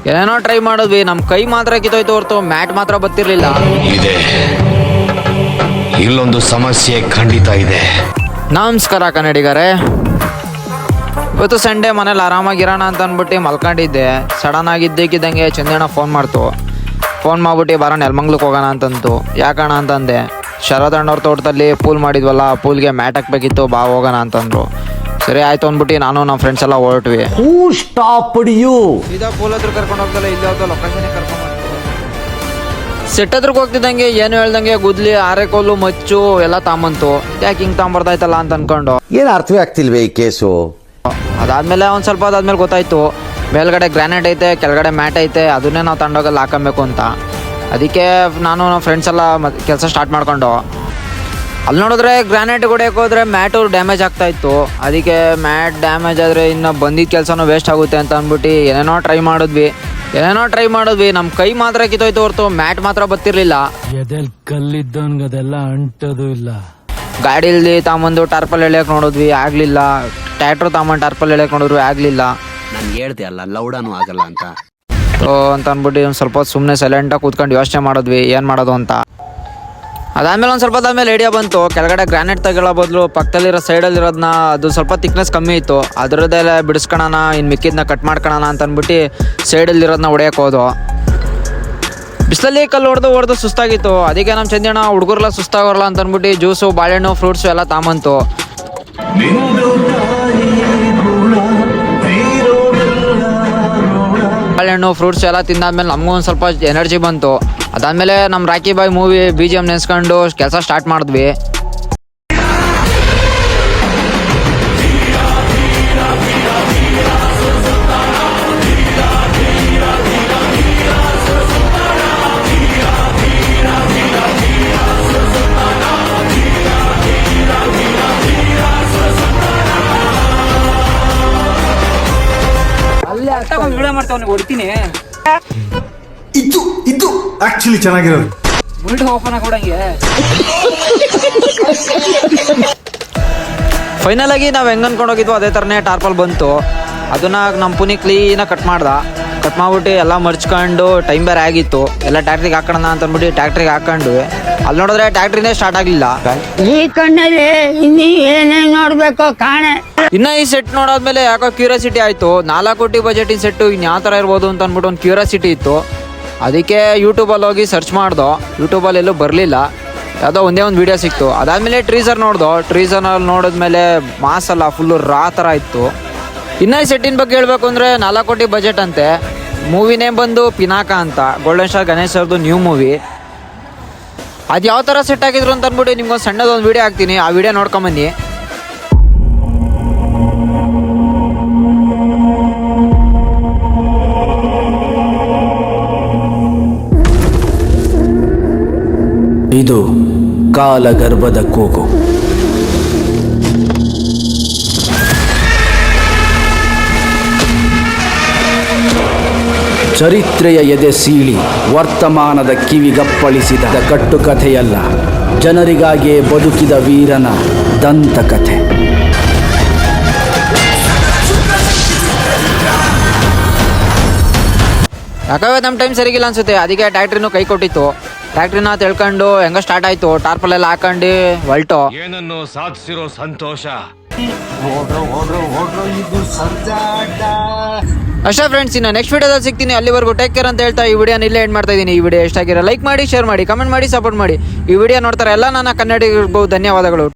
ಏನೇನೋ ಟ್ರೈ ಮಾಡಿದ್ವಿ, ನಮ್ಮ ಕೈ ಮಾತ್ರ ಕಿತ್ತೋಯ್ತು ಹೊರತು ಮ್ಯಾಟ್ ಮಾತ್ರ ಬತ್ತಿರ್ಲಿಲ್ಲ. ಇದೆ, ಇಲ್ಲೊಂದು ಸಮಸ್ಯೆ ಖಂಡಿತ ಇದೆ. ನಮಸ್ಕಾರ ಕನ್ನಡಿಗರೇ. ಇವತ್ತು ಸಂಡೇ, ಮನೇಲಿ ಆರಾಮಾಗಿರೋಣ ಅಂತ ಅಂದ್ಬಿಟ್ಟು ಮಲ್ಕೊಂಡಿದ್ದೆ. ಸಡನ್ ಆಗಿ ಇದ್ದಕ್ಕಿದ್ದಂಗೆ ಚಂದಣ್ಣ ಫೋನ್ ಮಾಡ್ಬಿಟ್ಟು ಬರೋ ನೆಲಮಂಗ್ಲಕ್ಕೆ ಹೋಗೋಣ ಅಂತಂತು. ಯಾಕಣ ಅಂತಂದೆ, ಶರದಣ್ಣವ್ರ ತೋಟದಲ್ಲಿ ಪೂಲ್ ಮಾಡಿದ್ವಲ್ಲ, ಪೂಲ್ಗೆ ಮ್ಯಾಟ್ ಹಾಕ್ಬೇಕಿತ್ತು, ಬಾ ಹೋಗೋಣ ಅಂತಂದ್ರು. ಸರಿ ಆಯ್ತು ಅಂದ್ಬಿಟ್ಟು ನಾನು ನಮ್ಮ ಫ್ರೆಂಡ್ಸ್ ಎಲ್ಲ ಹೊರಟ್ವಿ. ಸೀದಾ ಪೂಲ್ ಹತ್ರ ಕರ್ಕೊಂಡು ಹೋಗ್ದಲ್ಲ, ಇಲ್ಲಿ ಹೋದ ಲೊಕೇಶನ್ ಕರ್ಕೊಂಡು ಸೆಟ್ ಹತ್ರಕ್ಕೆ ಹೋಗ್ತಿದ್ದಂಗೆ ಏನು ಹೇಳ್ದಂಗೆ ಗುದ್ಲಿ, ಆರೆಕೋಲು, ಮಚ್ಚು ಎಲ್ಲ ತಾಂಬಂತು. ಯಾಕೆ ಹಿಂಗೆ ತಾಂಬರ್ದಾಯ್ತಲ್ಲ ಅಂತ ಅನ್ಕೊಂಡು ಏನು ಅರ್ಥವೇ ಆಗ್ತಿಲ್ವೇ ಈ ಕೇಸು. ಅದಾದ್ಮೇಲೆ ಒಂದು ಸ್ವಲ್ಪ ಅದಾದ್ಮೇಲೆ ಗೊತ್ತಾಯ್ತು, ಮೇಲ್ಗಡೆ ಗ್ರಾನೈಟ್ ಐತೆ, ಕೆಳಗಡೆ ಮ್ಯಾಟ್ ಐತೆ, ಅದನ್ನೇ ನಾವು ತಗೊಂಡೋಗಲ್ಲಿ ಹಾಕೊಬೇಕು ಅಂತ. ಅದಕ್ಕೆ ನಾನು ನಮ್ಮ ಫ್ರೆಂಡ್ಸ್ ಎಲ್ಲ ಕೆಲಸ ಸ್ಟಾರ್ಟ್ ಮಾಡ್ಕೊಂಡು ಅಲ್ಲಿ ನೋಡಿದ್ರೆ ಗ್ರಾನೈಟ್ ಹೊಡೆಯಕ್ಕೆ ಹೋದ್ರೆ ಮ್ಯಾಟು ಡ್ಯಾಮೇಜ್ ಆಗ್ತಾ ಇತ್ತು. ಅದಕ್ಕೆ ಮ್ಯಾಟ್ ಡ್ಯಾಮೇಜ್ ಆದರೆ ಇನ್ನು ಬಂದಿದ್ದ ಕೆಲಸನೂ ವೇಸ್ಟ್ ಆಗುತ್ತೆ ಅಂತ ಅಂದ್ಬಿಟ್ಟು ಏನೇನೋ ಟ್ರೈ ಮಾಡಿದ್ವಿ. ನಮ್ಮ ಕೈ ಮಾತ್ರ ಕಿತ್ತೋಯ್ತು ಹೊರತು ಮ್ಯಾಟ್ ಮಾತ್ರ ಬತ್ತಿರ್ಲಿಲ್ಲ. ಎದೆಲ್ ಕಲ್ಲಿದ್ದವನ್ಗದೆಲ್ಲ ಅಂಟೋದು ಇಲ್ಲ. ಗಾಡಿಯಲ್ಲಿ ತಾಂಬಂದು ಟಾರ್ಪಲ್ ಎಳೆಯಕ್ಕೆ ನೋಡಿದ್ವಿ, ಆಗಲಿಲ್ಲ. ಟ್ಯಾಕ್ಟ್ರು ತಾಂಬಂದು ಟಾರ್ಪಲ್ ಎಳೆಯಕ್ಕೆ ನೋಡಿದ್ರು, ಆಗಲಿಲ್ಲ. ನಾನು ಹೇಳ್ದೆ ಅಲ್ಲ, ಲೌಡಾನು ಆಗಲ್ಲ ಅಂತ ಅಂದ್ಬಿಟ್ಟು ಒಂದು ಸ್ವಲ್ಪ ಸುಮ್ಮನೆ ಸೈಲೆಂಟಾಗಿ ಕೂತ್ಕೊಂಡು ಯೋಚನೆ ಮಾಡಿದ್ವಿ ಏನು ಮಾಡೋದು ಅಂತ. ಅದಾದಮೇಲೆ ಒಂದು ಸ್ವಲ್ಪ ಆದಮೇಲೆ ಐಡಿಯಾ ಬಂತು, ಕೆಳಗಡೆ ಗ್ರಾನೈಟ್ ತಗೊಳ್ಳೋ ಬದಲು ಪಕ್ಕದಲ್ಲಿರೋ ಸೈಡಲ್ಲಿರೋದನ್ನ, ಅದು ಸ್ವಲ್ಪ ಥಿಕ್ನೆಸ್ ಕಮ್ಮಿ ಇತ್ತು, ಅದರದ್ದೆಲ್ಲ ಬಿಡಿಸ್ಕೊಳ್ಳೋಣ, ಇನ್ನು ಮಿಕ್ಕಿದ್ನ ಕಟ್ ಮಾಡ್ಕೊಳ್ಳೋಣ ಅಂತ ಅಂದ್ಬಿಟ್ಟು ಸೈಡಲ್ಲಿರೋದನ್ನ ಹೊಡೆಯಕ್ಕೆ ಹೋದೋ. ಬಿಸಿಲಲ್ಲಿ ಕಲ್ಲು ಹೊಡೆದು ಸುಸ್ತಾಗಿತ್ತು. ಅದಕ್ಕೆ ನಮ್ಮ ಚಂದಣ್ಣ ಹುಡುಗರೆಲ್ಲ ಸುಸ್ತಾಗೋರಲ್ಲ ಅಂತ ಅಂದ್ಬಿಟ್ಟು ಜ್ಯೂಸು, ಬಾಳೆಹಣ್ಣು, ಫ್ರೂಟ್ಸು ಎಲ್ಲ ತಾಂಬಂತು. ಬಾಳೆಹಣ್ಣು, ಫ್ರೂಟ್ಸ್ ಎಲ್ಲ ತಿಂದಾದ್ಮೇಲೆ ನಮಗೂ ಒಂದು ಸ್ವಲ್ಪ ಎನರ್ಜಿ ಬಂತು. ಅದಾದಮೇಲೆ ನಮ್ಮ ರಾಕಿ ಬಾಯ್ ಮೂವಿ BGM ನೆನೆಸ್ಕೊಂಡು ಕೆಲಸ ಸ್ಟಾರ್ಟ್ ಮಾಡಿದ್ವಿ. ವಿಡಿಯೋ ಮಾಡ್ತಾವ ಹೊಡಿತೀನಿ. ಇದು ಆಕ್ಚುಲಿ ಚೆನ್ನಾಗಿರೋದು. ವಿಡಿಯೋ ಓಪನ್ ಆಗಿ ಫೈನಲ್ ಆಗಿ ನಾವು ಹೆಂಗೆ ಅನ್ಕೊಂಡು ಹೋಗಿದ್ವು ಅದೇ ಥರನೇ ಟಾರ್ಪಲ್ ಬಂತು. ಅದನ್ನ ನಮ್ಮ ಪುನಿ ಕ್ಲೀನಾಗಿ ಕಟ್ ಮಾಡ್ಬಿಟ್ಟು ಎಲ್ಲ ಮರ್ಚ್ಕೊಂಡು, ಟೈಮ್ ಬೇರೆ ಆಗಿತ್ತು, ಎಲ್ಲ ಟ್ಯಾಕ್ಟ್ರಿಗೆ ಹಾಕೋಣ ಅಂತ ಅಂದ್ಬಿಟ್ಟು ಟ್ಯಾಕ್ಟ್ರಿಗೆ ಹಾಕೊಂಡ್ವಿ. ಅಲ್ಲಿ ನೋಡಿದ್ರೆ ಟ್ಯಾಕ್ಟ್ರಿನೇ ಸ್ಟಾರ್ಟ್ ಆಗಲಿಲ್ಲ. ಈ ಕಣ್ಣಲ್ಲಿ ಇನ್ನೀ ಏನೇನು ನೋಡ್ಬೇಕು ಕಾಣೆ. ಇನ್ನು ಈ ಸೆಟ್ ನೋಡಾದ್ಮೇಲೆ ಯಾಕೋ ಕ್ಯೂರಿಯಾಸಿಟಿ ಆಯಿತು. 4 ಕೋಟಿ ಬಜೆಟಿನ ಸೆಟ್ಟು ಇನ್ನು ಯಾವ ಥರ ಇರ್ಬೋದು ಅಂತ ಅಂದ್ಬಿಟ್ಟು ಒಂದು ಕ್ಯೂರಿಯಾಸಿಟಿ ಇತ್ತು. ಅದಕ್ಕೆ ಯೂಟ್ಯೂಬಲ್ಲಿ ಹೋಗಿ ಸರ್ಚ್ ಮಾಡ್ದೋ. ಯೂಟ್ಯೂಬಲ್ಲಿ ಎಲ್ಲೂ ಬರಲಿಲ್ಲ, ಯಾವುದೋ ಒಂದೇ ಒಂದು ವೀಡಿಯೋ ಸಿಕ್ತು. ಅದಾದಮೇಲೆ ಟ್ರೀಸರ್ ಟ್ರೀಸರ್ನಲ್ಲಿ ನೋಡಿದ್ಮೇಲೆ ಮಾಸ್ ಅಲ್ಲ, ಫುಲ್ಲು ರಾ ಥರ ಇತ್ತು. ಇನ್ನು ಈ ಸೆಟ್ಟಿನ ಬಗ್ಗೆ ಹೇಳಬೇಕು ಅಂದರೆ 4 ಕೋಟಿ ಬಜೆಟ್ ಅಂತೆ. ಮೂವಿ ನೇಮ್ ಬಂದು ಪಿನಾಕ ಅಂತ, ಗೋಲ್ಡನ್ ಸ್ಟಾರ್ ಗಣೇಶ್ ಅವ್ರದ್ದು ನ್ಯೂ ಮೂವಿ. ಅದು ಯಾವ ಥರ ಸೆಟ್ ಆಗಿದ್ರು ಅಂತ ಅಂದ್ಬಿಟ್ಟು ನಿಮ್ಗೊಂದು ಸಣ್ಣದೊಂದು ವೀಡಿಯೋ ಹಾಕ್ತೀನಿ, ಆ ವಿಡಿಯೋ ನೋಡ್ಕೊಂಬನ್ನಿ. ಇದು ಕಾಲಗರ್ಭದ ಕೂಗು. ಚರಿತ್ರೆಯ ಎದೆ ಸೀಳಿ ವರ್ತಮಾನದ ಕಿವಿಗಪ್ಪಳಿಸಿದ ಕಟ್ಟುಕಥೆಯಲ್ಲ, ಜನರಿಗಾಗಿಯೇ ಬದುಕಿದ ವೀರನ ದಂತಕಥೆ. ಯಾಕಂದ್ರೆ ನಮ್ಮ ಟೈಮ್ ಸರಿಗಿಲ್ಲ ಅನ್ಸುತ್ತೆ, ಅದಕ್ಕೆ ಟ್ಯಾಕ್ಟ್ರಿನೂ ಕೈ ಕೊಟ್ಟಿತ್ತು. ಟ್ಯಾಕ್ಟ್ರಿನ ತಿಳ್ಕೊಂಡು ಹೆಂಗ ಸ್ಟಾರ್ಟ್ ಆಯ್ತು, ಟಾರ್ಪಲೆಲ್ಲ ಹಾಕೊಂಡು ಹೊಲ್ಟು. ಏನನ್ನು ಸಾಧಿಸಿರೋ ಸಂತೋಷ. ಅಷ್ಟೇ ಫ್ರೆಂಡ್ಸ್, ಇನ್ನು ನೆಕ್ಸ್ಟ್ ವಿಡಿಯೋದಲ್ಲಿ ಸಿಗ್ತೀನಿ. ಅಲ್ಲಿವರೆಗೂ ಟೇಕ್ ಕೇರ್ ಅಂತ ಹೇಳ್ತಾ ಈ ವಿಡಿಯೋನ ಇಲ್ಲೇ ಎಂಡ್ ಮಾಡ್ತಾ ಇದ್ದೀನಿ. ಈ ವಿಡಿಯೋ ಎಷ್ಟಾಗಿರೋ ಲೈಕ್ ಮಾಡಿ, ಶೇರ್ ಮಾಡಿ, ಕಮೆಂಟ್ ಮಾಡಿ, ಸಪೋರ್ಟ್ ಮಾಡಿ. ಈ ವಿಡಿಯೋ ನೋಡ್ತಾರೆ ಎಲ್ಲ ನನ್ನ ಕನ್ನಡಿಗರಿಗೂ ಧನ್ಯವಾದಗಳು.